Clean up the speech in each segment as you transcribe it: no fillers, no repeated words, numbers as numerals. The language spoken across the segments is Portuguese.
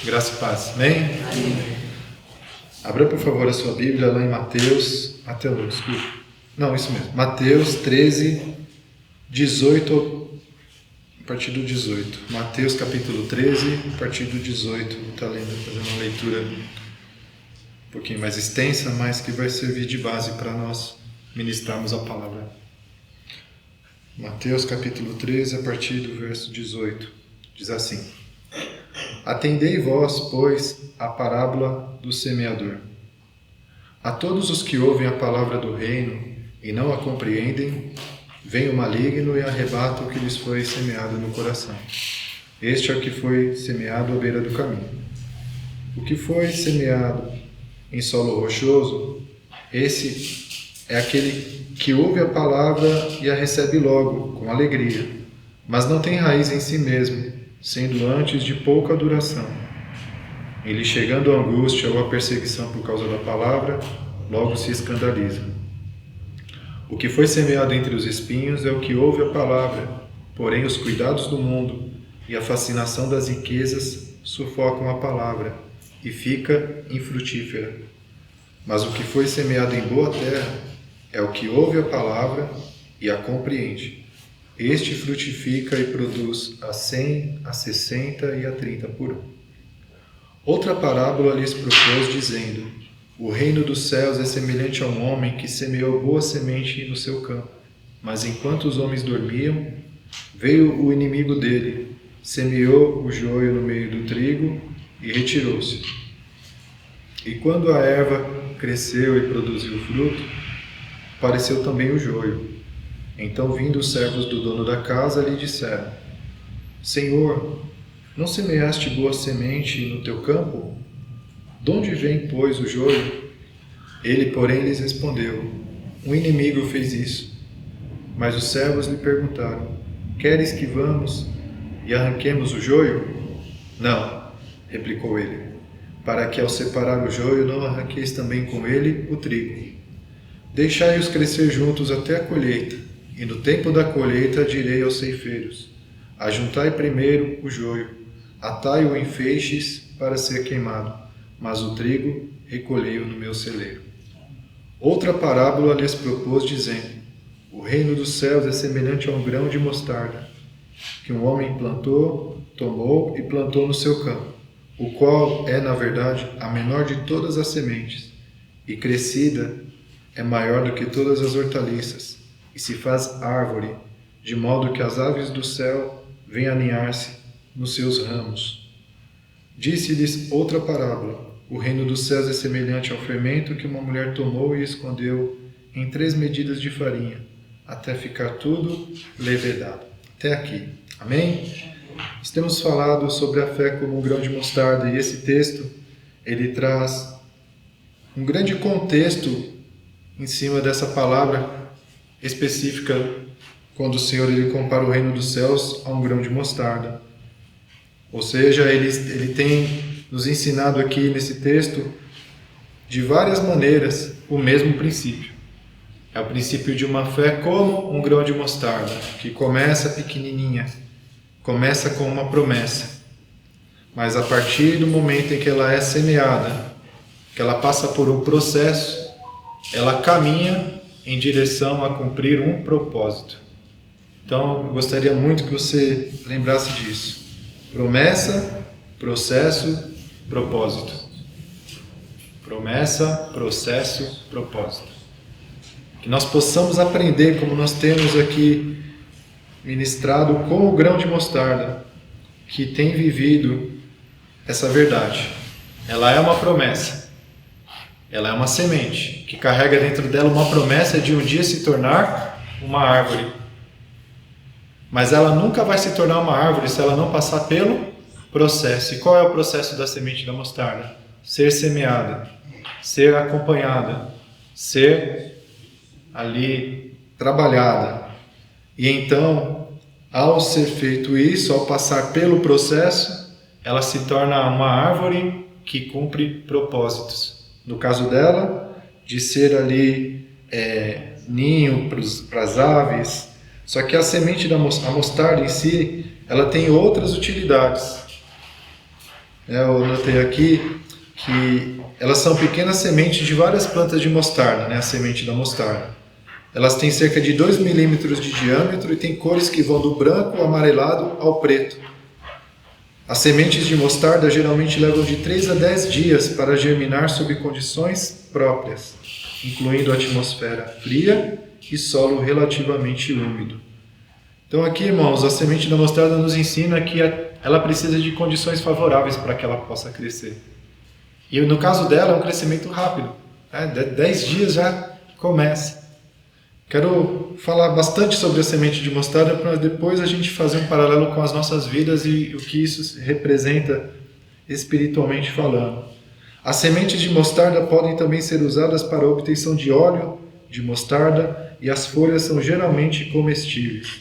Graça e paz. Amém? Abra, por favor, a sua Bíblia lá em Mateus... Mateus 13, 18, a partir do 18. Mateus capítulo 13, a partir do 18. Está lendo, fazendo uma leitura um pouquinho mais extensa, mas que vai servir de base para nós ministrarmos a palavra. Mateus capítulo 13, a partir do verso 18. Diz assim: Atendei vós, pois, a parábola do semeador. A todos os que ouvem a palavra do reino e não a compreendem, vem o maligno e arrebata o que lhes foi semeado no coração. Este é o que foi semeado à beira do caminho. O que foi semeado em solo rochoso, esse é aquele que ouve a palavra e a recebe logo, com alegria, mas não tem raiz em si mesmo, sendo antes de pouca duração. Ele, chegando a angústia ou a perseguição por causa da palavra, logo se escandaliza. O que foi semeado entre os espinhos é o que ouve a palavra, porém os cuidados do mundo e a fascinação das riquezas sufocam a palavra e fica infrutífera. Mas o que foi semeado em boa terra é o que ouve a palavra e a compreende. Este frutifica e produz a 100, a 60 e a 30 por um. Outra parábola lhes propôs, dizendo: O reino dos céus é semelhante a um homem que semeou boa semente no seu campo. Mas enquanto os homens dormiam, veio o inimigo dele, semeou o joio no meio do trigo e retirou-se. E quando a erva cresceu e produziu fruto, apareceu também o joio. Então, vindo os servos do dono da casa, lhe disseram: Senhor, não semeaste boa semente no teu campo? De onde vem, pois, o joio? Ele, porém, lhes respondeu: Um inimigo fez isso. Mas os servos lhe perguntaram: Queres que vamos e arranquemos o joio? Não, replicou ele, para que ao separar o joio não arranqueis também com ele o trigo. Deixai-os crescer juntos até a colheita. E no tempo da colheita direi aos ceifeiros: Ajuntai primeiro o joio, atai-o em feixes para ser queimado, mas o trigo recolhei-o no meu celeiro. Outra parábola lhes propôs, dizendo: O reino dos céus é semelhante a um grão de mostarda, que um homem plantou, tomou e plantou no seu campo, o qual é, na verdade, a menor de todas as sementes, e crescida é maior do que todas as hortaliças, e se faz árvore, de modo que as aves do céu vêm aninhar-se nos seus ramos. Disse-lhes outra parábola: O reino dos céus é semelhante ao fermento que uma mulher tomou e escondeu em 3 medidas de farinha, até ficar tudo levedado. Até aqui. Amém? Temos falado sobre a fé como um grão de mostarda, e esse texto, ele traz um grande contexto em cima dessa palavra específica, quando o Senhor ele compara o reino dos céus a um grão de mostarda. Ou seja, ele tem nos ensinado aqui nesse texto, de várias maneiras, o mesmo princípio. É o princípio de uma fé como um grão de mostarda, que começa pequenininha, começa com uma promessa. Mas a partir do momento em que ela é semeada, que ela passa por um processo, ela caminha em direção a cumprir um propósito. Então, eu gostaria muito que você lembrasse disso. Promessa, processo, propósito. Promessa, processo, propósito. Que nós possamos aprender, como nós temos aqui ministrado com o grão de mostarda, que tem vivido essa verdade. Ela é uma promessa. Ela é uma semente que carrega dentro dela uma promessa de um dia se tornar uma árvore. Mas ela nunca vai se tornar uma árvore se ela não passar pelo processo. E qual é o processo da semente da mostarda? Ser semeada, ser acompanhada, ser ali trabalhada. E então, ao ser feito isso, ao passar pelo processo, ela se torna uma árvore que cumpre propósitos. No caso dela, de ser ali ninho para as aves. Só que a semente da mostarda em si, ela tem outras utilidades. Eu notei aqui que elas são pequenas sementes de várias plantas de mostarda, né? A semente da mostarda. Elas têm cerca de 2 milímetros de diâmetro e têm cores que vão do branco ao amarelado ao preto. As sementes de mostarda geralmente levam de 3 a 10 dias para germinar sob condições próprias, incluindo atmosfera fria e solo relativamente úmido. Então aqui, irmãos, a semente da mostarda nos ensina que ela precisa de condições favoráveis para que ela possa crescer. E no caso dela é um crescimento rápido, 10 dias já começa. Quero falar bastante sobre a semente de mostarda para depois a gente fazer um paralelo com as nossas vidas e o que isso representa espiritualmente falando. As sementes de mostarda podem também ser usadas para a obtenção de óleo de mostarda e as folhas são geralmente comestíveis.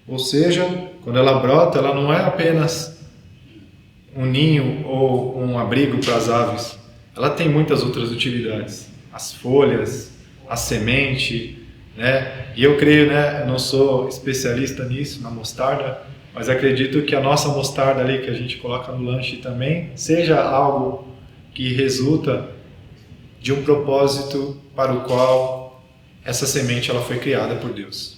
Ou seja, quando ela brota, ela não é apenas um ninho ou um abrigo para as aves. Ela tem muitas outras utilidades. As folhas, a semente, né? E eu creio, né? Eu não sou especialista nisso, na mostarda, mas acredito que a nossa mostarda ali que a gente coloca no lanche também seja algo que resulta de um propósito para o qual essa semente ela foi criada por Deus.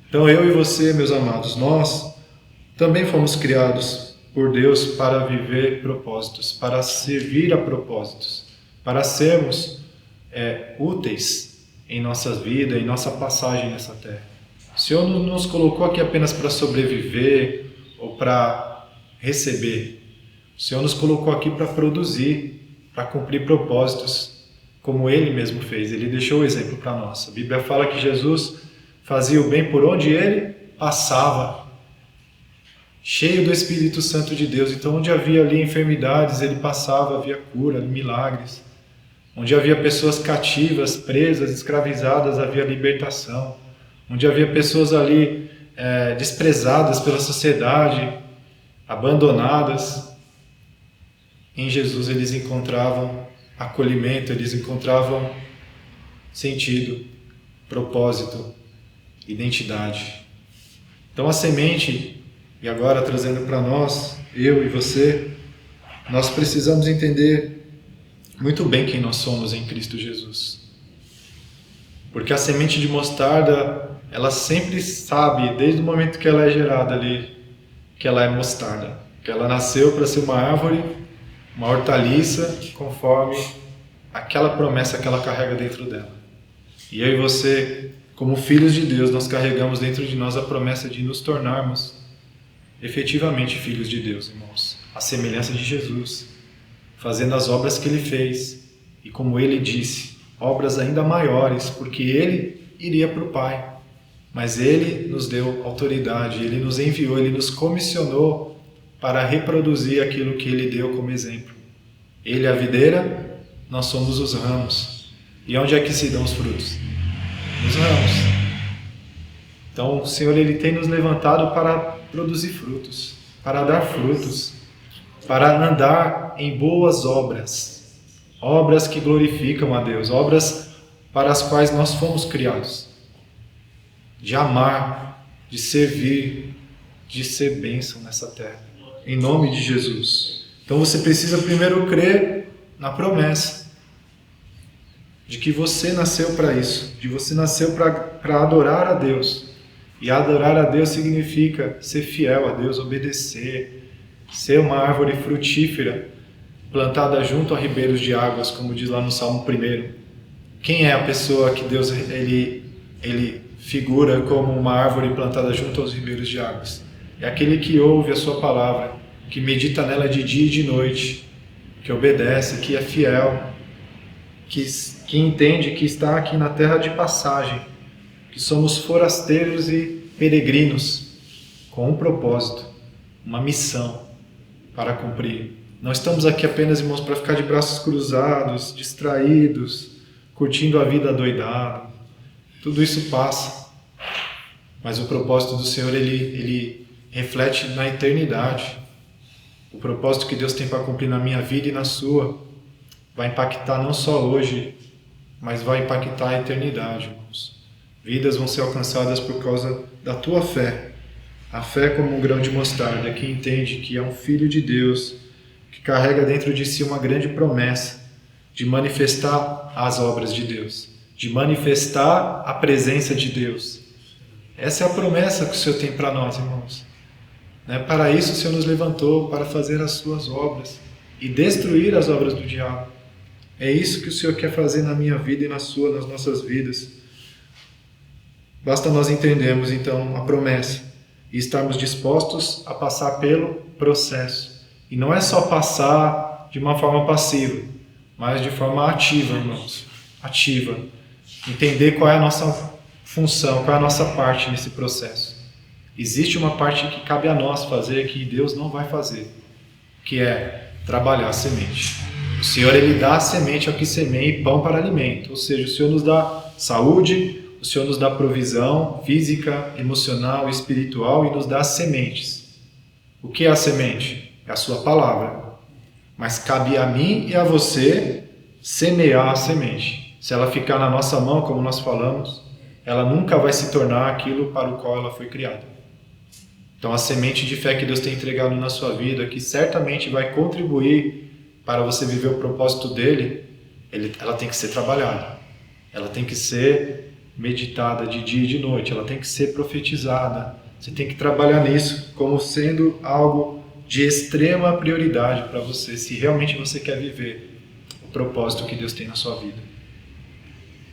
Então eu e você, meus amados, nós também fomos criados por Deus para viver propósitos, para servir a propósitos, para sermos úteis em nossa vida, em nossa passagem nessa terra. O Senhor não nos colocou aqui apenas para sobreviver ou para receber. O Senhor nos colocou aqui para produzir, para cumprir propósitos, como Ele mesmo fez. Ele deixou o exemplo para nós. A Bíblia fala que Jesus fazia o bem por onde Ele passava, cheio do Espírito Santo de Deus. Então, onde havia ali enfermidades, Ele passava, havia cura, milagres. Onde havia pessoas cativas, presas, escravizadas, havia libertação. Onde havia pessoas ali desprezadas pela sociedade, abandonadas, em Jesus eles encontravam acolhimento, eles encontravam sentido, propósito, identidade. Então a semente, e agora trazendo para nós, eu e você, nós precisamos entender muito bem quem nós somos em Cristo Jesus. Porque a semente de mostarda, ela sempre sabe, desde o momento que ela é gerada ali, que ela é mostarda. Que ela nasceu para ser uma árvore, uma hortaliça, conforme aquela promessa que ela carrega dentro dela. E eu e você, como filhos de Deus, nós carregamos dentro de nós a promessa de nos tornarmos efetivamente filhos de Deus, irmãos. A semelhança de Jesus, fazendo as obras que Ele fez. E como Ele disse, obras ainda maiores, porque Ele iria para o Pai. Mas Ele nos deu autoridade, Ele nos enviou, Ele nos comissionou para reproduzir aquilo que Ele deu como exemplo. Ele é a videira, nós somos os ramos. E onde é que se dão os frutos? Nos ramos. Então o Senhor Ele tem nos levantado para produzir frutos, para dar frutos, para andar em boas obras, obras que glorificam a Deus, obras para as quais nós fomos criados, de amar, de servir, de ser bênção nessa terra, em nome de Jesus. Então você precisa primeiro crer na promessa de que você nasceu para isso, de você nasceu para adorar a Deus. E adorar a Deus significa ser fiel a Deus, obedecer, ser uma árvore frutífera, plantada junto a ribeiros de águas, como diz lá no Salmo 1. Quem é a pessoa que Deus ele figura como uma árvore plantada junto aos ribeiros de águas? É aquele que ouve a sua palavra, que medita nela de dia e de noite, que obedece, que é fiel, que entende que está aqui na terra de passagem, que somos forasteiros e peregrinos, com um propósito, uma missão para cumprir. Não estamos aqui apenas, irmãos, para ficar de braços cruzados, distraídos, curtindo a vida adoidado. Tudo isso passa. Mas o propósito do Senhor, ele reflete na eternidade. O propósito que Deus tem para cumprir na minha vida e na sua vai impactar não só hoje, mas vai impactar a eternidade, irmãos. Vidas vão ser alcançadas por causa da tua fé. A fé como um grão de mostarda, que entende que é um filho de Deus, que carrega dentro de si uma grande promessa de manifestar as obras de Deus, de manifestar a presença de Deus. Essa é a promessa que o Senhor tem para nós, irmãos. Para isso o Senhor nos levantou, para fazer as suas obras e destruir as obras do diabo. É isso que o Senhor quer fazer na minha vida e nas nossas vidas. Basta nós entendermos, então, a promessa e estarmos dispostos a passar pelo processo. E não é só passar de uma forma passiva, mas de forma ativa, irmãos. Ativa. Entender qual é a nossa função, qual é a nossa parte nesse processo. Existe uma parte que cabe a nós fazer, que Deus não vai fazer, que é trabalhar a semente. O Senhor, Ele dá a semente ao que semeia e pão para alimento. Ou seja, o Senhor nos dá saúde, o Senhor nos dá provisão física, emocional, espiritual e nos dá as sementes. O que é a semente? É a sua palavra. Mas cabe a mim e a você semear a semente. Se ela ficar na nossa mão, como nós falamos, ela nunca vai se tornar aquilo para o qual ela foi criada. Então a semente de fé que Deus tem entregado na sua vida, que certamente vai contribuir para você viver o propósito dele, ela tem que ser trabalhada. Ela tem que ser meditada de dia e de noite, ela tem que ser profetizada. Você tem que trabalhar nisso como sendo algo de extrema prioridade para você, se realmente você quer viver o propósito que Deus tem na sua vida.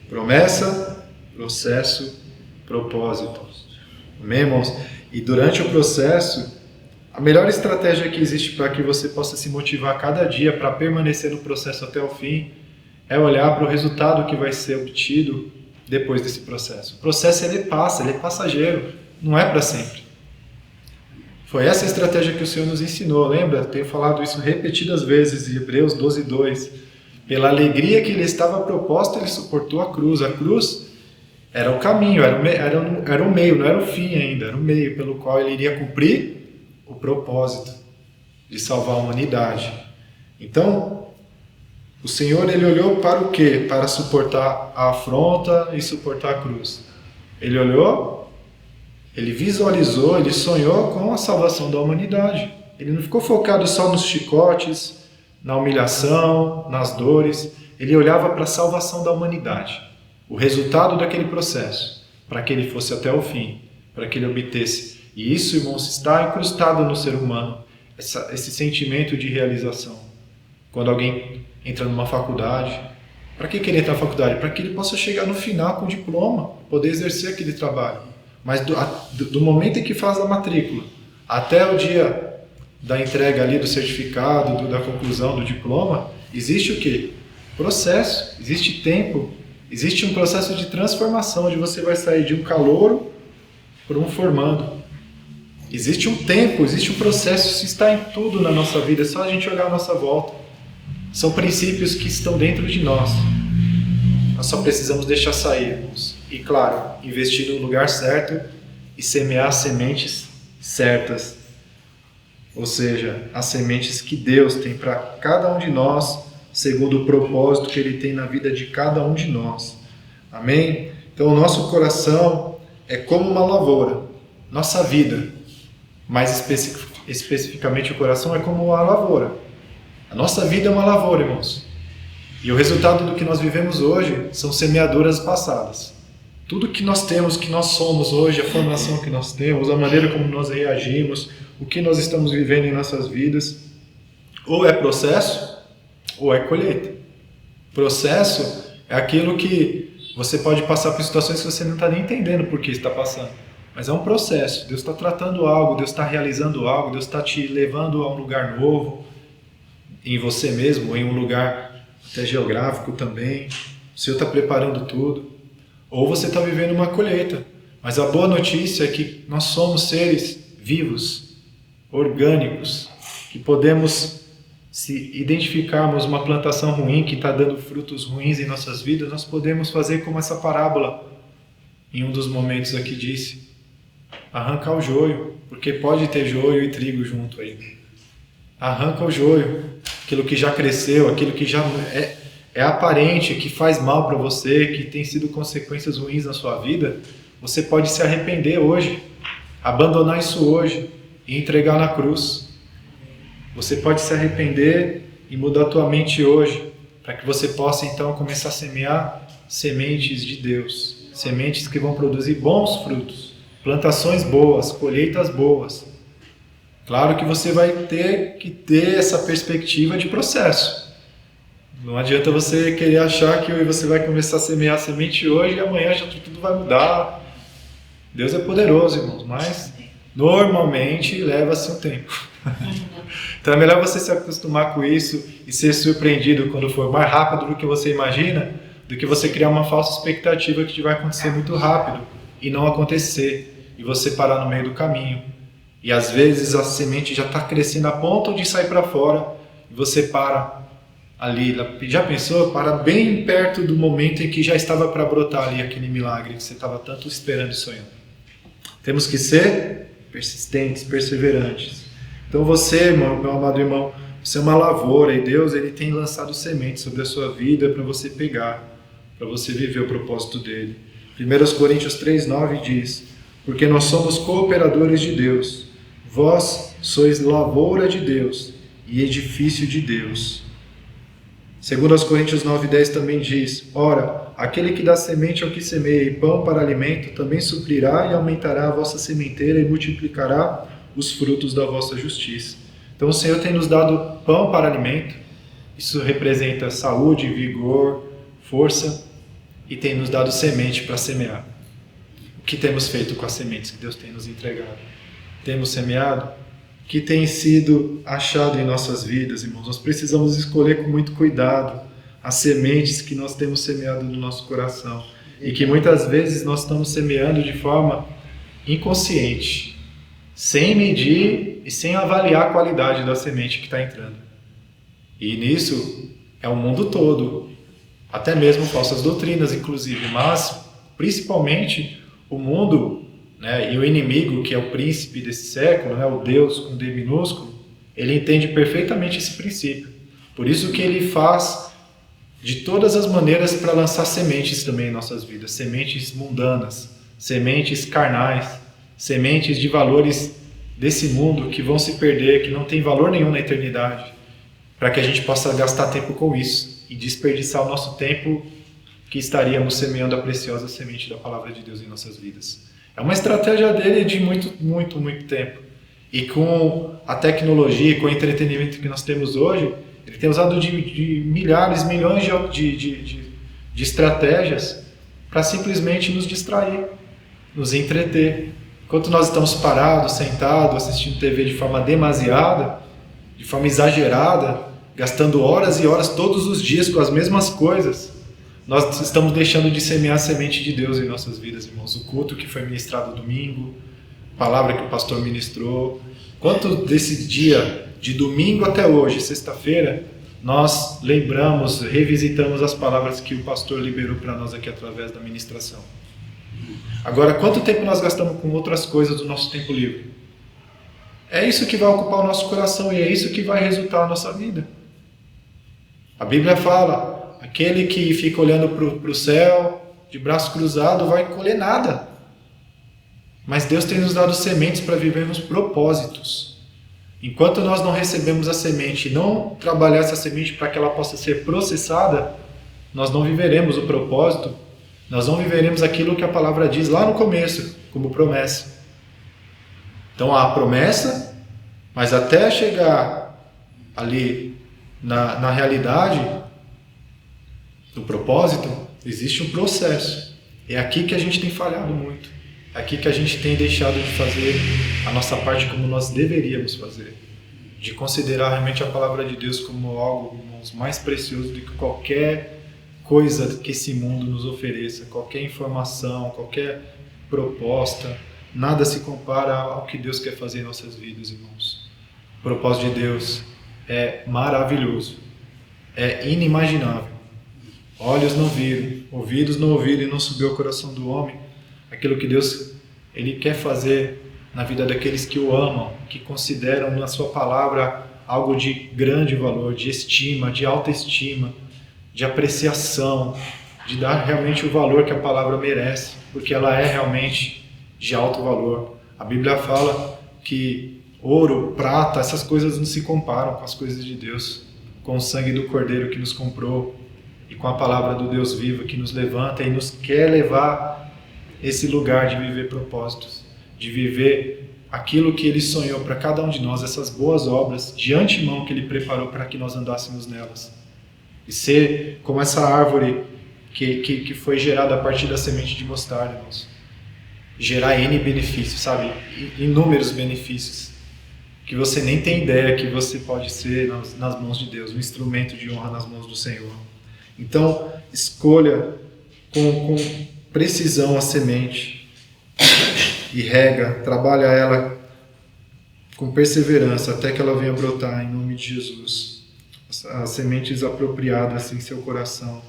Promessa, processo, propósito. Amém, irmãos? E durante o processo, a melhor estratégia que existe para que você possa se motivar cada dia para permanecer no processo até o fim é olhar para o resultado que vai ser obtido depois desse processo. O processo ele é passageiro, não é para sempre. Foi essa estratégia que o Senhor nos ensinou, lembra? Eu tenho falado isso repetidas vezes em Hebreus 12:2. Pela alegria que lhe estava proposta, ele suportou a cruz. A cruz era o caminho, era o meio, não era o fim ainda, era o meio pelo qual ele iria cumprir o propósito de salvar a humanidade. Então, o Senhor, ele olhou para o quê? Para suportar a afronta e suportar a cruz. Ele olhou, ele visualizou, ele sonhou com a salvação da humanidade. Ele não ficou focado só nos chicotes, na humilhação, nas dores. Ele olhava para a salvação da humanidade. O resultado daquele processo, para que ele fosse até o fim, para que ele obtesse. E isso, irmãos, está incrustado no ser humano, esse sentimento de realização. Quando alguém entra numa faculdade, para que ele entra na faculdade? Para que ele possa chegar no final com diploma, poder exercer aquele trabalho. Mas do momento em que faz a matrícula, até o dia da entrega ali do certificado, da conclusão do diploma, existe o quê? Processo, existe tempo, existe um processo de transformação, onde você vai sair de um calouro para um formando. Existe um tempo, existe um processo, isso está em tudo na nossa vida, é só a gente olhar à nossa volta. São princípios que estão dentro de nós. Nós só precisamos deixar sair, irmãos. E claro, investir no lugar certo e semear as sementes certas. Ou seja, as sementes que Deus tem para cada um de nós, segundo o propósito que Ele tem na vida de cada um de nós. Amém? Então o nosso coração é como uma lavoura. Nossa vida, mais especificamente o coração, é como uma lavoura. A nossa vida é uma lavoura, irmãos. E o resultado do que nós vivemos hoje são semeaduras passadas. Tudo que nós temos, que nós somos hoje, a formação que nós temos, a maneira como nós reagimos, o que nós estamos vivendo em nossas vidas, ou é processo, ou é colheita. Processo é aquilo que você pode passar por situações que você não está nem entendendo por que está passando. Mas é um processo. Deus está tratando algo, Deus está realizando algo, Deus está te levando a um lugar novo, em você mesmo, ou em um lugar até geográfico também. O Senhor está preparando tudo. Ou você está vivendo uma colheita. Mas a boa notícia é que nós somos seres vivos, orgânicos, que podemos, se identificarmos uma plantação ruim que está dando frutos ruins em nossas vidas, nós podemos fazer como essa parábola, em um dos momentos aqui disse, arrancar o joio, porque pode ter joio e trigo junto aí. Arranca o joio, aquilo que já cresceu, aquilo que já é aparente, que faz mal para você, que tem sido consequências ruins na sua vida. Você pode se arrepender hoje, abandonar isso hoje e entregar na cruz. Você pode se arrepender e mudar a tua mente hoje, para que você possa então começar a semear sementes de Deus, sementes que vão produzir bons frutos, plantações boas, colheitas boas. Claro que você vai ter que ter essa perspectiva de processo. Não adianta você querer achar que você vai começar a semear semente hoje e amanhã já tudo vai mudar. Deus é poderoso, irmãos, mas normalmente leva-se um tempo. Então é melhor você se acostumar com isso e ser surpreendido quando for mais rápido do que você imagina, do que você criar uma falsa expectativa que vai acontecer muito rápido e não acontecer, e você parar no meio do caminho. E às vezes a semente já está crescendo a ponto de sair para fora e você para ali. Já pensou? Para bem perto do momento em que já estava para brotar ali aquele milagre que você estava tanto esperando e sonhando. Temos que ser persistentes, perseverantes. Então você, meu amado irmão, você é uma lavoura e Deus ele tem lançado sementes sobre a sua vida para você pegar, para você viver o propósito dele. 1 Coríntios 3,9 diz: porque nós somos cooperadores de Deus, vós sois lavoura de Deus e edifício de Deus. 2 Coríntios 9,10 também diz: ora, aquele que dá semente ao que semeia e pão para alimento, também suprirá e aumentará a vossa sementeira e multiplicará os frutos da vossa justiça. Então o Senhor tem nos dado pão para alimento, isso representa saúde, vigor, força, e tem nos dado semente para semear. O que temos feito com as sementes que Deus tem nos entregado? Temos semeado? O que tem sido achado em nossas vidas, irmãos? Nós precisamos escolher com muito cuidado as sementes que nós temos semeado no nosso coração e que muitas vezes nós estamos semeando de forma inconsciente, sem medir e sem avaliar a qualidade da semente que está entrando. E nisso é o mundo todo, até mesmo falsas doutrinas, inclusive, mas principalmente o mundo, né, e o inimigo, que é o príncipe desse século, né, o Deus com D minúsculo, ele entende perfeitamente esse princípio. Por isso que ele faz de todas as maneiras para lançar sementes também em nossas vidas, sementes mundanas, sementes carnais, sementes de valores desse mundo que vão se perder, que não tem valor nenhum na eternidade, para que a gente possa gastar tempo com isso e desperdiçar o nosso tempo que estaríamos semeando a preciosa semente da palavra de Deus em nossas vidas. É uma estratégia dele de muito tempo. E com a tecnologia, com o entretenimento que nós temos hoje, ele tem usado de milhares, milhões de estratégias para simplesmente nos distrair, nos entreter. Enquanto nós estamos parados, sentados, assistindo TV de forma demasiada, de forma exagerada, gastando horas e horas todos os dias com as mesmas coisas, nós estamos deixando de semear a semente de Deus em nossas vidas, irmãos. O culto que foi ministrado domingo, a palavra que o pastor ministrou. Quanto desse dia, de domingo até hoje, sexta-feira, nós lembramos, revisitamos as palavras que o pastor liberou para nós aqui através da ministração. Agora, quanto tempo nós gastamos com outras coisas do nosso tempo livre? É isso que vai ocupar o nosso coração e é isso que vai resultar na nossa vida. A Bíblia fala: aquele que fica olhando para o céu, de braço cruzado, vai colher nada. Mas Deus tem nos dado sementes para vivermos propósitos. Enquanto nós não recebemos a semente e não trabalhar essa semente para que ela possa ser processada, nós não viveremos o propósito, nós não viveremos aquilo que a palavra diz lá no começo, como promessa. Então há a promessa, mas até chegar ali na realidade do propósito, existe um processo. É aqui que a gente tem falhado muito. É aqui que a gente tem deixado de fazer a nossa parte como nós deveríamos fazer. De considerar realmente a palavra de Deus como algo mais precioso do que qualquer coisa que esse mundo nos ofereça, qualquer informação, qualquer proposta. Nada se compara ao que Deus quer fazer em nossas vidas, irmãos. O propósito de Deus é maravilhoso, é inimaginável. Olhos não viram, ouvidos não ouviram e não subiu ao coração do homem aquilo que Deus ele quer fazer na vida daqueles que o amam, que consideram na sua palavra algo de grande valor, de estima, de autoestima, de apreciação, de dar realmente o valor que a palavra merece, porque ela é realmente de alto valor. A Bíblia fala que ouro, prata, essas coisas não se comparam com as coisas de Deus, com o sangue do Cordeiro que nos comprou e com a palavra do Deus vivo que nos levanta e nos quer levar esse lugar de viver propósitos, de viver aquilo que Ele sonhou para cada um de nós, essas boas obras de antemão que Ele preparou para que nós andássemos nelas. E ser como essa árvore que foi gerada a partir da semente de mostarda, irmãos. Gerar N benefícios, sabe? Inúmeros benefícios. Que você nem tem ideia que você pode ser nas mãos de Deus, um instrumento de honra nas mãos do Senhor. Então, escolha com precisão a semente e rega, trabalha ela com perseverança até que ela venha brotar em nome de Jesus. As sementes apropriadas em seu coração.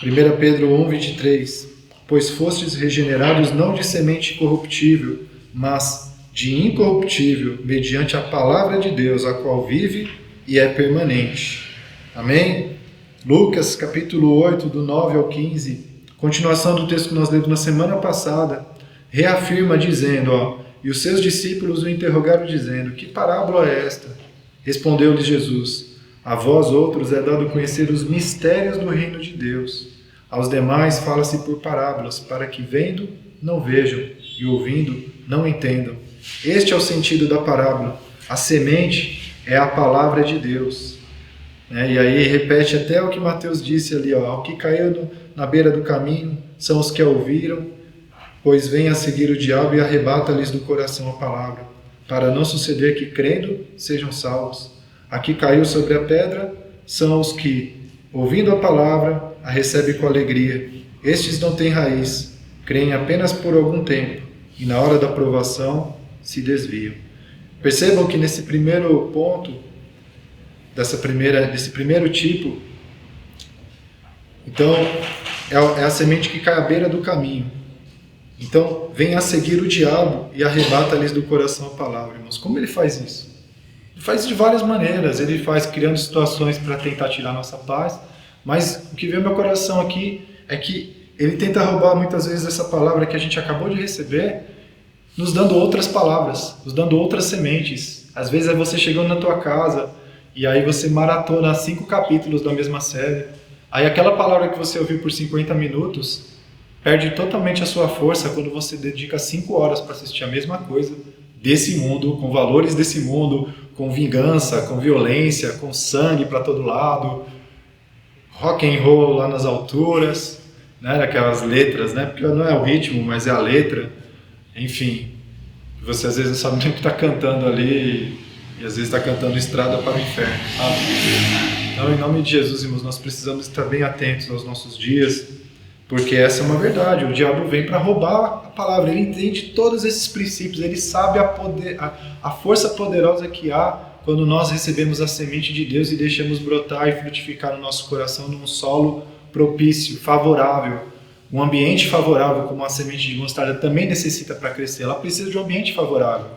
1 Pedro 1:23. Pois fostes regenerados não de semente corruptível, mas de incorruptível, mediante a palavra de Deus, a qual vive e é permanente. Amém? Lucas capítulo 8, do 9 ao 15, continuação do texto que nós lemos na semana passada, reafirma dizendo, e os seus discípulos o interrogaram dizendo, que parábola é esta? Respondeu-lhes Jesus, a vós outros é dado conhecer os mistérios do reino de Deus. Aos demais fala-se por parábolas, para que vendo, não vejam, e ouvindo, não entendam. Este é o sentido da parábola. A semente é a palavra de Deus. E aí repete até o que Mateus disse ali, o que caiu na beira do caminho são os que a ouviram, pois vem a seguir o diabo e arrebata-lhes do coração a palavra, para não suceder que, crendo, sejam salvos. A que caiu sobre a pedra são os que, ouvindo a palavra, a recebem com alegria. Estes não têm raiz, creem apenas por algum tempo, e na hora da provação se desviam. Percebam que nesse primeiro ponto, desse primeiro tipo, então é a semente que cai à beira do caminho. Então vem a seguir o diabo e arrebata-lhes do coração a palavra, irmãos. Como ele faz isso? Ele faz de várias maneiras. Ele faz criando situações para tentar tirar nossa paz, mas o que vem ao meu coração aqui é que ele tenta roubar muitas vezes essa palavra que a gente acabou de receber, nos dando outras palavras, nos dando outras sementes. Às vezes é você chegando na tua casa e aí você maratona 5 capítulos da mesma série. Aí aquela palavra que você ouviu por 50 minutos perde totalmente a sua força quando você dedica 5 horas para assistir a mesma coisa desse mundo, com valores desse mundo, com vingança, com violência, com sangue para todo lado, rock and roll lá nas alturas, né, aquelas letras, né, porque não é o ritmo, mas é a letra, enfim, você às vezes não sabe nem o que está cantando ali e às vezes está cantando Estrada para o Inferno. Então, em nome de Jesus, irmãos, nós precisamos estar bem atentos aos nossos dias, porque essa é uma verdade. O diabo vem para roubar a palavra, ele entende todos esses princípios, ele sabe a força poderosa que há quando nós recebemos a semente de Deus e deixamos brotar e frutificar no nosso coração num solo propício, favorável. Um ambiente favorável, como a semente de mostarda também necessita para crescer, ela precisa de um ambiente favorável.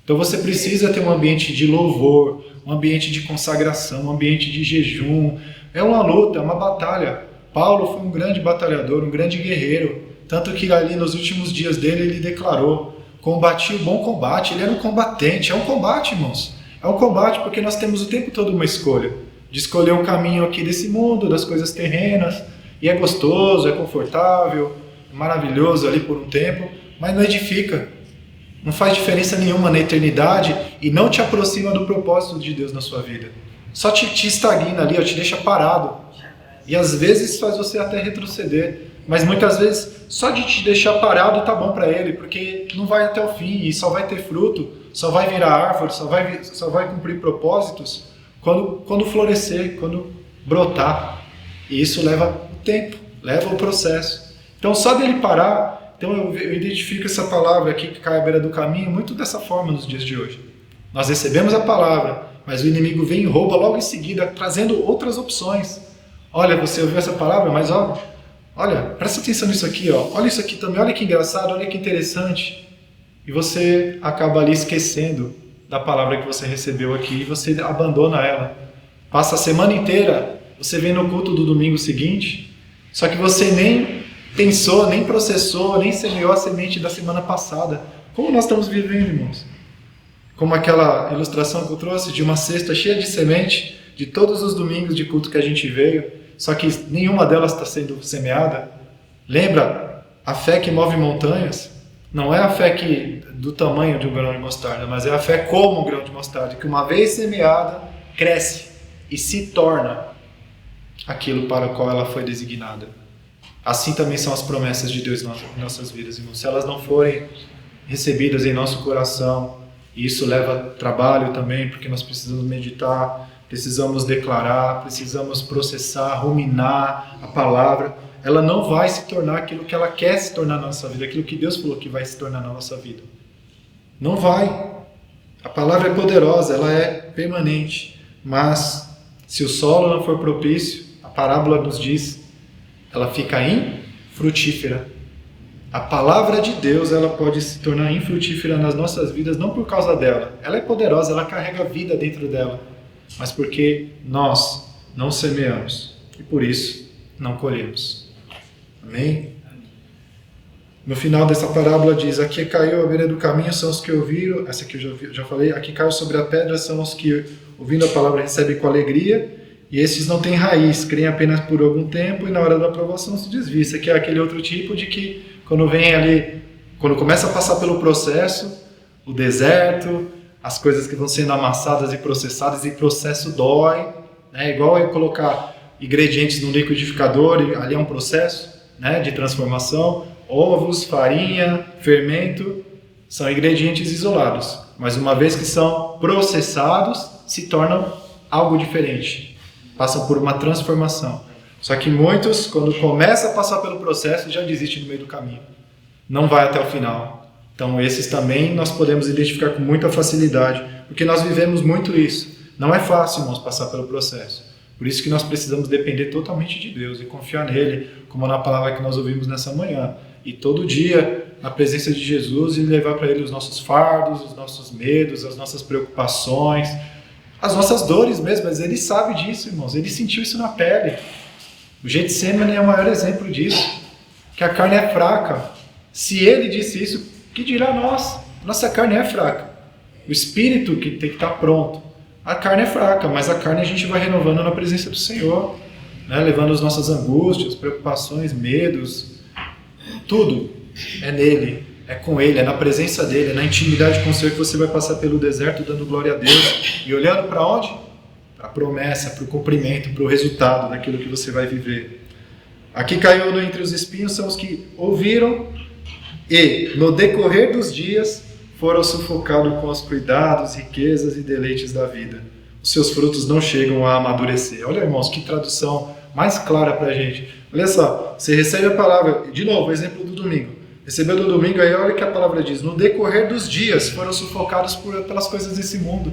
Então você precisa ter um ambiente de louvor, um ambiente de consagração, um ambiente de jejum. É uma luta, é uma batalha. Paulo foi um grande batalhador, um grande guerreiro, tanto que ali nos últimos dias dele ele declarou, combati o bom combate. Ele era um combatente, é um combate, irmãos. É um combate porque nós temos o tempo todo uma escolha, de escolher um caminho aqui desse mundo, das coisas terrenas, e é gostoso, é confortável, é maravilhoso ali por um tempo, mas não edifica, não faz diferença nenhuma na eternidade e não te aproxima do propósito de Deus na sua vida. Só te estagna ali, te deixa parado, e às vezes faz você até retroceder, mas muitas vezes só de te deixar parado tá bom para ele, porque não vai até o fim e só vai ter fruto, só vai virar árvore, só vai cumprir propósitos quando florescer, quando brotar. E isso leva o tempo, leva o processo. Então só dele parar, então eu identifico essa palavra aqui que cai à beira do caminho muito dessa forma nos dias de hoje. Nós recebemos a palavra, mas o inimigo vem e rouba logo em seguida, trazendo outras opções. Olha, você ouviu essa palavra, mas olha, presta atenção nisso aqui, olha isso aqui também, olha que engraçado, olha que interessante. E você acaba ali esquecendo da palavra que você recebeu aqui e você abandona ela. Passa a semana inteira, você vem no culto do domingo seguinte, só que você nem pensou, nem processou, nem semeou a semente da semana passada. Como nós estamos vivendo, irmãos? como aquela ilustração que eu trouxe de uma cesta cheia de semente, de todos os domingos de culto que a gente veio, só que nenhuma delas está sendo semeada. Lembra, a fé que move montanhas não é a fé do tamanho de um grão de mostarda, mas é a fé como um grão de mostarda, que uma vez semeada, cresce e se torna aquilo para o qual ela foi designada. Assim também são as promessas de Deus em nossas vidas, irmãos. Se elas não forem recebidas em nosso coração, e isso leva trabalho também, porque nós precisamos meditar, precisamos declarar, precisamos processar, ruminar a palavra, ela não vai se tornar aquilo que ela quer se tornar na nossa vida, aquilo que Deus falou que vai se tornar na nossa vida. Não vai. A palavra é poderosa, ela é permanente, mas se o solo não for propício, a parábola nos diz, ela fica infrutífera. A palavra de Deus, ela pode se tornar infrutífera nas nossas vidas, não por causa dela. Ela é poderosa, ela carrega vida dentro dela, mas porque nós não semeamos e por isso não colhemos. Amém? No final dessa parábola diz, aqui caiu à beira do caminho são os que ouviram, essa aqui eu já falei, aqui caiu sobre a pedra são os que, ouvindo a palavra, recebem com alegria, e esses não têm raiz, creem apenas por algum tempo e na hora da aprovação se desvia. Isso aqui é aquele outro tipo de que quando vem ali, quando começa a passar pelo processo, o deserto, as coisas que vão sendo amassadas e processadas, e processo dói, né? Igual eu colocar ingredientes no liquidificador, e ali é um processo, né, de transformação. Ovos, farinha, fermento, são ingredientes isolados, mas uma vez que são processados, se tornam algo diferente, passam por uma transformação. Só que muitos, quando começa a passar pelo processo, já desistem no meio do caminho, não vai até o final. Então esses também nós podemos identificar com muita facilidade, porque nós vivemos muito isso. Não é fácil, irmãos, passar pelo processo. Por isso que nós precisamos depender totalmente de Deus e confiar nele, como na palavra que nós ouvimos nessa manhã. E todo dia, na presença de Jesus, e levar para ele os nossos fardos, os nossos medos, as nossas preocupações, as nossas dores mesmo. Mas ele sabe disso, irmãos. Ele sentiu isso na pele. O Getsemane é o maior exemplo disso, que a carne é fraca. Se ele disse isso, que dirá nós? Nossa carne é fraca. O espírito que tem que estar pronto. A carne é fraca, mas a carne a gente vai renovando na presença do Senhor, né? Levando as nossas angústias, preocupações, medos, tudo é nele, é com ele, é na presença dele, é na intimidade com o Senhor que você vai passar pelo deserto dando glória a Deus e olhando para onde? Para a promessa, para o cumprimento, para o resultado daquilo que você vai viver. Aqui caiu entre os espinhos são os que ouviram e no decorrer dos dias foram sufocados com os cuidados, riquezas e deleites da vida. Os seus frutos não chegam a amadurecer. Olha, irmãos, que tradução mais clara para a gente. Olha só, você recebe a palavra, de novo, exemplo do domingo. Recebeu do domingo, aí olha o que a palavra diz. No decorrer dos dias foram sufocados pelas coisas desse mundo.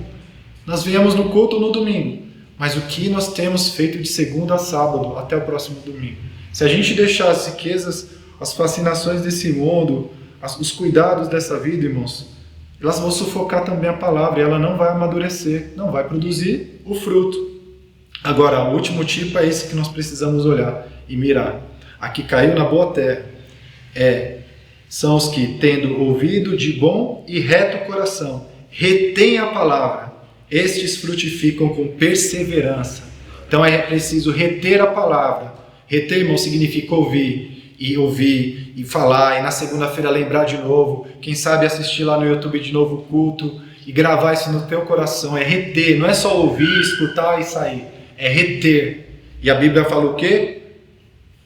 Nós viemos no culto no domingo, mas o que nós temos feito de segunda a sábado até o próximo domingo? Se a gente deixar as riquezas, as fascinações desse mundo, os cuidados dessa vida, irmãos, elas vão sufocar também a palavra e ela não vai amadurecer, não vai produzir o fruto. Agora, o último tipo é esse que nós precisamos olhar e mirar. Aqui caiu na boa terra. São os que, tendo ouvido de bom e reto coração, retêm a palavra. Estes frutificam com perseverança. Então é preciso reter a palavra. Reter, irmão, significa ouvir e falar, e na segunda-feira lembrar de novo, quem sabe assistir lá no YouTube de novo o culto e gravar isso no teu coração. É reter, não é só ouvir, escutar e sair, é reter. E a Bíblia fala o quê?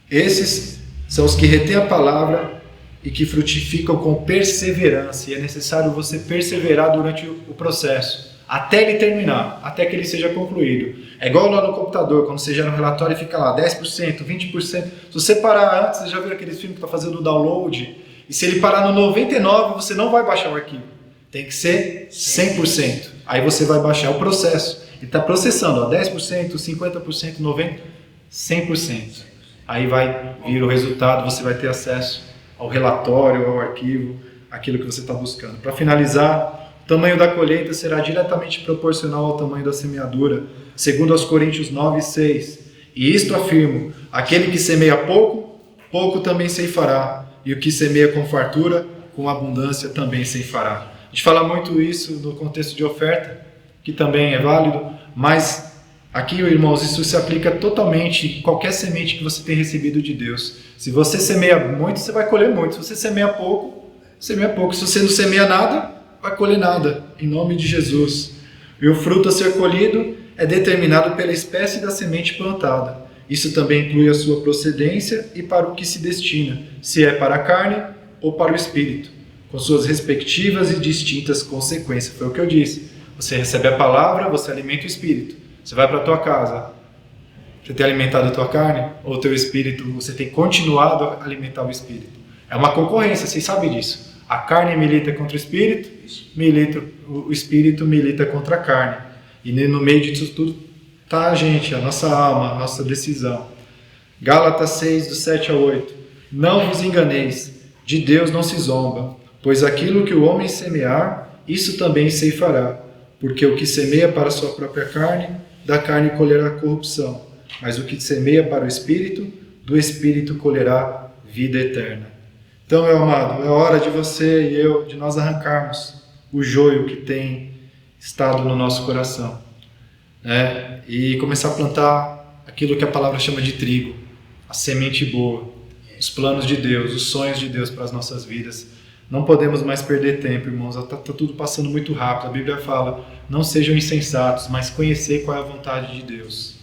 Esses são os que retêm a palavra e que frutificam com perseverança, e é necessário você perseverar durante o processo, até ele terminar, até que ele seja concluído. É igual lá no computador, quando você gera um relatório e fica lá 10%, 20%. Se você parar antes, você já viu aqueles filmes que está fazendo o download, e se ele parar no 99%, você não vai baixar o arquivo. Tem que ser 100%. Aí você vai baixar o processo. Ele está processando, 10%, 50%, 90%, 100%. Aí vai vir o resultado, você vai ter acesso ao relatório, ao arquivo, aquilo que você está buscando. Para finalizar, o tamanho da colheita será diretamente proporcional ao tamanho da semeadura, segundo aos Coríntios 9:6. E isto afirmo, aquele que semeia pouco, pouco também ceifará, e o que semeia com fartura, com abundância também ceifará. A gente fala muito isso no contexto de oferta, que também é válido, mas aqui, irmãos, isso se aplica totalmente em qualquer semente que você tem recebido de Deus. Se você semeia muito, você vai colher muito. Se você semeia pouco, semeia pouco. Se você não semeia nada, vai colher nada, em nome de Jesus. E o fruto a ser colhido é determinado pela espécie da semente plantada. Isso também inclui a sua procedência e para o que se destina, se é para a carne ou para o espírito, com suas respectivas e distintas consequências. Foi o que eu disse. Você recebe a palavra, você alimenta o espírito. Você vai para a tua casa, você tem alimentado a tua carne, ou o teu espírito, você tem continuado a alimentar o espírito. É uma concorrência, vocês sabem disso. A carne milita contra o espírito, o espírito milita contra a carne. E no meio disso tudo está a gente, a nossa alma, a nossa decisão. Gálatas 6, do 7 ao 8. Não vos enganeis, de Deus não se zomba, pois aquilo que o homem semear, isso também ceifará. Porque o que semeia para a sua própria carne, da carne colherá corrupção, mas o que semeia para o Espírito, do Espírito colherá vida eterna. Então, meu amado, é hora de você e eu, de nós arrancarmos o joio que tem estado no nosso coração, né? E começar a plantar aquilo que a palavra chama de trigo, a semente boa, os planos de Deus, os sonhos de Deus para as nossas vidas. Não podemos mais perder tempo, irmãos, está tudo passando muito rápido. A Bíblia fala, não sejam insensatos, mas conhecer qual é a vontade de Deus.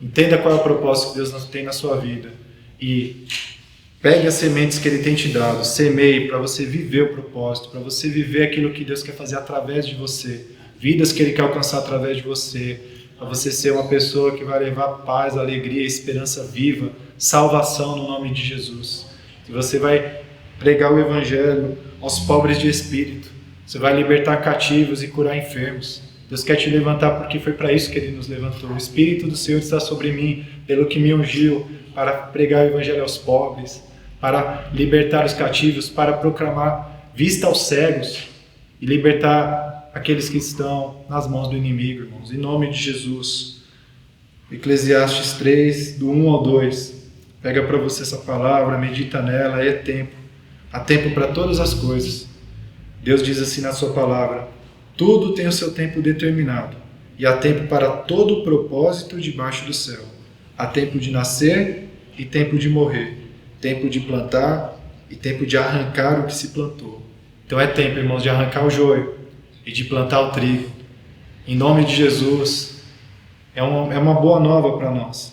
Entenda qual é o propósito que Deus tem na sua vida e pegue as sementes que Ele tem te dado, semeie para você viver o propósito, para você viver aquilo que Deus quer fazer através de você, vidas que Ele quer alcançar através de você, para você ser uma pessoa que vai levar paz, alegria, esperança viva, salvação no nome de Jesus. Que você vai pregar o Evangelho aos pobres de espírito, você vai libertar cativos e curar enfermos. Deus quer te levantar porque foi para isso que Ele nos levantou. O Espírito do Senhor está sobre mim, pelo que me ungiu, para pregar o Evangelho aos pobres, para libertar os cativos, para proclamar vista aos cegos e libertar aqueles que estão nas mãos do inimigo, irmãos, em nome de Jesus. Eclesiastes 3, do 1 ao 2. Pega para você essa palavra, medita nela, é tempo. Há tempo para todas as coisas. Deus diz assim na sua palavra, tudo tem o seu tempo determinado, e há tempo para todo o propósito debaixo do céu. Há tempo de nascer e tempo de morrer, tempo de plantar e tempo de arrancar o que se plantou. Então é tempo, irmãos, de arrancar o joio e de plantar o trigo. Em nome de Jesus, é uma boa nova para nós.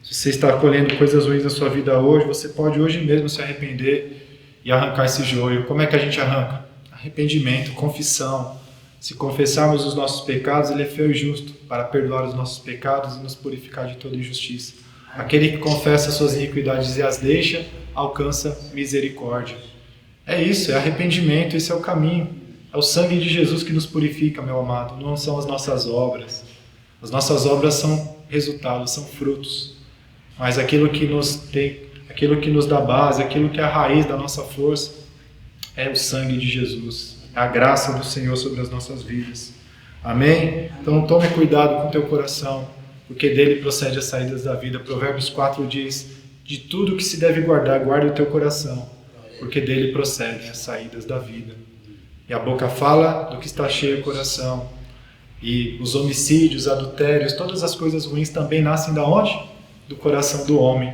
Se você está colhendo coisas ruins na sua vida hoje, você pode hoje mesmo se arrepender e arrancar esse joio. Como é que a gente arranca? Arrependimento, confissão. Se confessarmos os nossos pecados, Ele é fiel e justo para perdoar os nossos pecados e nos purificar de toda injustiça. Aquele que confessa suas iniquidades e as deixa, alcança misericórdia. É isso, é arrependimento, esse é o caminho. É o sangue de Jesus que nos purifica, meu amado, não são as nossas obras. As nossas obras são resultados, são frutos. Mas aquilo que nos dá base, aquilo que é a raiz da nossa força, é o sangue de Jesus. É a graça do Senhor sobre as nossas vidas. Amém? Então tome cuidado com o teu coração, porque dele procede as saídas da vida. Provérbios 4 diz, de tudo que se deve guardar, guarde o teu coração, porque dele procedem as saídas da vida. E a boca fala do que está cheio o coração. E os homicídios, adultérios, todas as coisas ruins também nascem da onde? Do coração do homem.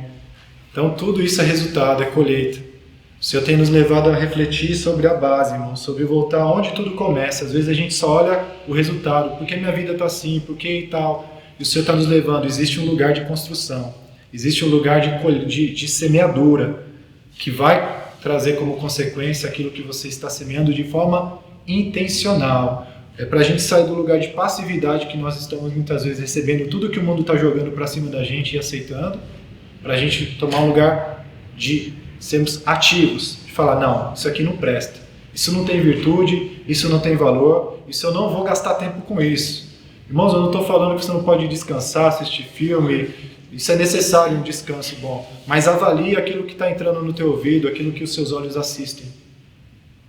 Então tudo isso é resultado, é colheita. O Senhor tem nos levado a refletir sobre a base, irmão, sobre voltar onde tudo começa. Às vezes a gente só olha o resultado, por que minha vida está assim, por que e tal. E o Senhor está nos levando, existe um lugar de construção, existe um lugar de semeadura, que vai trazer como consequência aquilo que você está semeando de forma intencional. É para a gente sair do lugar de passividade que nós estamos muitas vezes recebendo tudo que o mundo está jogando para cima da gente e aceitando, para a gente tomar um lugar de sermos ativos, de falar, não, isso aqui não presta, isso não tem virtude, isso não tem valor, isso eu não vou gastar tempo com isso. Irmãos, eu não estou falando que você não pode descansar, assistir filme, isso é necessário, um descanso bom, mas avalie aquilo que está entrando no teu ouvido, aquilo que os seus olhos assistem.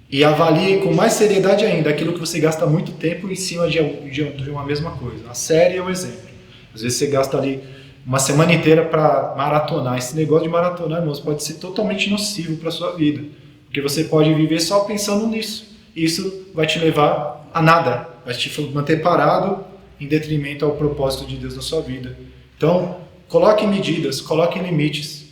E avalie com mais seriedade ainda aquilo que você gasta muito tempo em cima de uma mesma coisa. A série é um exemplo. Às vezes você gasta ali uma semana inteira para maratonar. Esse negócio de maratonar, irmãos, pode ser totalmente nocivo para a sua vida. Porque você pode viver só pensando nisso. Isso vai te levar a nada, vai te manter parado em detrimento ao propósito de Deus na sua vida. Então, coloque medidas, coloque limites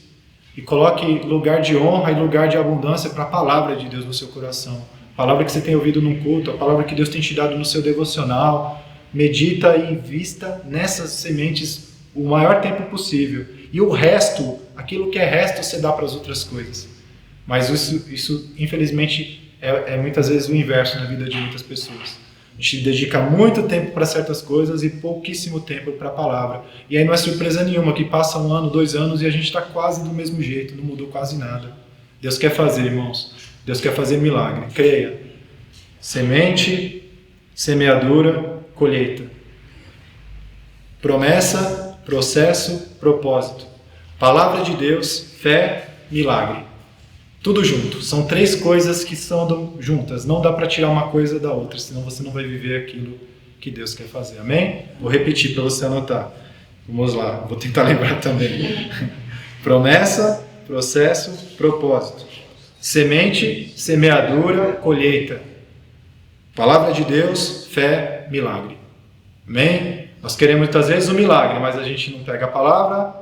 e coloque lugar de honra e lugar de abundância para a palavra de Deus no seu coração. A palavra que você tem ouvido num culto, a palavra que Deus tem te dado no seu devocional. Medita e invista nessas sementes o maior tempo possível. E o resto, aquilo que é resto, você dá para as outras coisas. Mas isso infelizmente, é muitas vezes o inverso na vida de muitas pessoas. A gente dedica muito tempo para certas coisas e pouquíssimo tempo para a palavra. E aí não é surpresa nenhuma que passa 1 ano, 2 anos e a gente está quase do mesmo jeito, não mudou quase nada. Deus quer fazer, irmãos. Deus quer fazer milagre. Creia. Semente, semeadura, colheita. Promessa, processo, propósito. Palavra de Deus, fé, milagre. Tudo junto. São 3 coisas que são juntas. Não dá para tirar uma coisa da outra, senão você não vai viver aquilo que Deus quer fazer. Amém? Vou repetir para você anotar. Vamos lá, vou tentar lembrar também. Promessa, processo, propósito. Semente, semeadura, colheita. Palavra de Deus, fé, milagre. Amém? Nós queremos muitas vezes um milagre, mas a gente não pega a palavra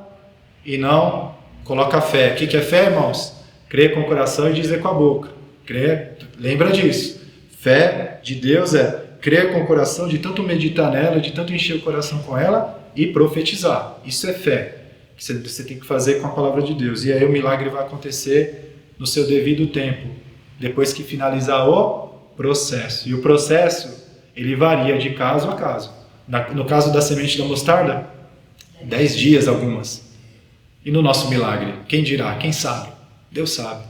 e não coloca a fé. O que é fé, irmãos? Crer com o coração e dizer com a boca. Crer, lembra disso. Fé de Deus é crer com o coração, de tanto meditar nela, de tanto encher o coração com ela e profetizar. Isso é fé, que você tem que fazer com a palavra de Deus. E aí o milagre vai acontecer no seu devido tempo, depois que finalizar o processo. E o processo, ele varia de caso a caso. No caso da semente da mostarda, 10 dias algumas. E no nosso milagre, quem dirá? Quem sabe? Deus sabe.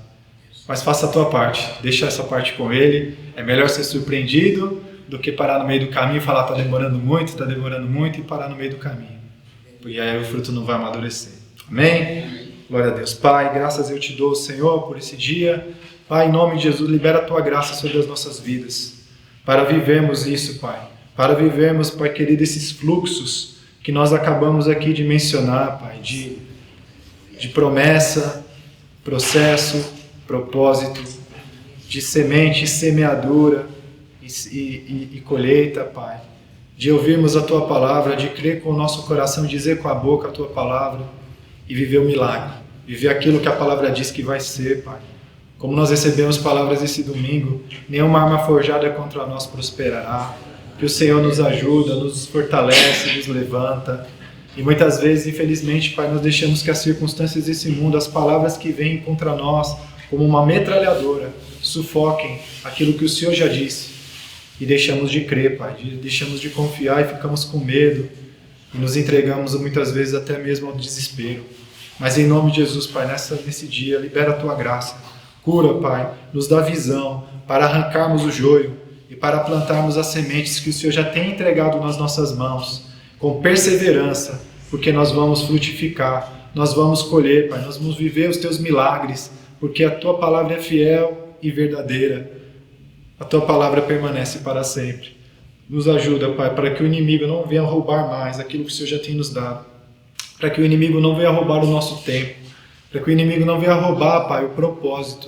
Mas faça a tua parte. Deixa essa parte com Ele. É melhor ser surpreendido do que parar no meio do caminho e falar está demorando muito e parar no meio do caminho. Porque aí o fruto não vai amadurecer. Amém? Glória a Deus. Pai, graças eu te dou, Senhor, por esse dia. Pai, em nome de Jesus, libera a tua graça sobre as nossas vidas. Para vivermos isso, Pai. Para vivermos, Pai querido, esses fluxos que nós acabamos aqui de mencionar, Pai, de promessa, processo, propósito, de semente, semeadura e colheita, Pai. De ouvirmos a Tua palavra, de crer com o nosso coração, dizer com a boca a Tua palavra e viver o milagre. Viver aquilo que a palavra diz que vai ser, Pai. Como nós recebemos palavras esse domingo, nenhuma arma forjada contra nós prosperará. Que o Senhor nos ajuda, nos fortalece, nos levanta. E muitas vezes, infelizmente, Pai, nós deixamos que as circunstâncias desse mundo, as palavras que vêm contra nós, como uma metralhadora, sufoquem aquilo que o Senhor já disse. E deixamos de crer, Pai, deixamos de confiar e ficamos com medo. E nos entregamos muitas vezes até mesmo ao desespero. Mas em nome de Jesus, Pai, nesse dia, libera a Tua graça. Cura, Pai, nos dá visão para arrancarmos o joio e para plantarmos as sementes que o Senhor já tem entregado nas nossas mãos. Com perseverança, porque nós vamos frutificar, nós vamos colher, Pai, nós vamos viver os Teus milagres, porque a Tua palavra é fiel e verdadeira, a Tua palavra permanece para sempre. Nos ajuda, Pai, para que o inimigo não venha roubar mais aquilo que o Senhor já tem nos dado, para que o inimigo não venha roubar o nosso tempo, para que o inimigo não venha roubar, Pai, o propósito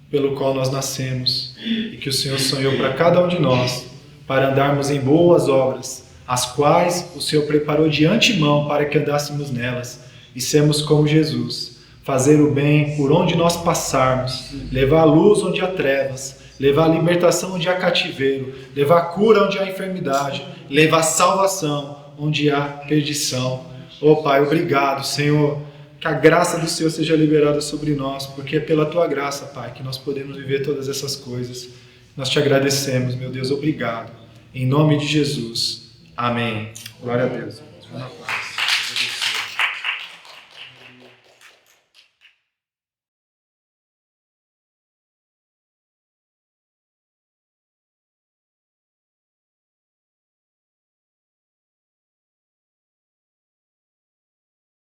pelo qual nós nascemos, e que o Senhor sonhou para cada um de nós, para andarmos em boas obras, as quais o Senhor preparou de antemão para que andássemos nelas e sermos como Jesus, fazer o bem por onde nós passarmos, levar a luz onde há trevas, levar a libertação onde há cativeiro, levar cura onde há enfermidade, levar salvação onde há perdição. Oh Pai, obrigado, Senhor, que a graça do Senhor seja liberada sobre nós, porque é pela Tua graça, Pai, que nós podemos viver todas essas coisas. Nós te agradecemos, meu Deus, obrigado. Em nome de Jesus. Amém. Glória a Deus.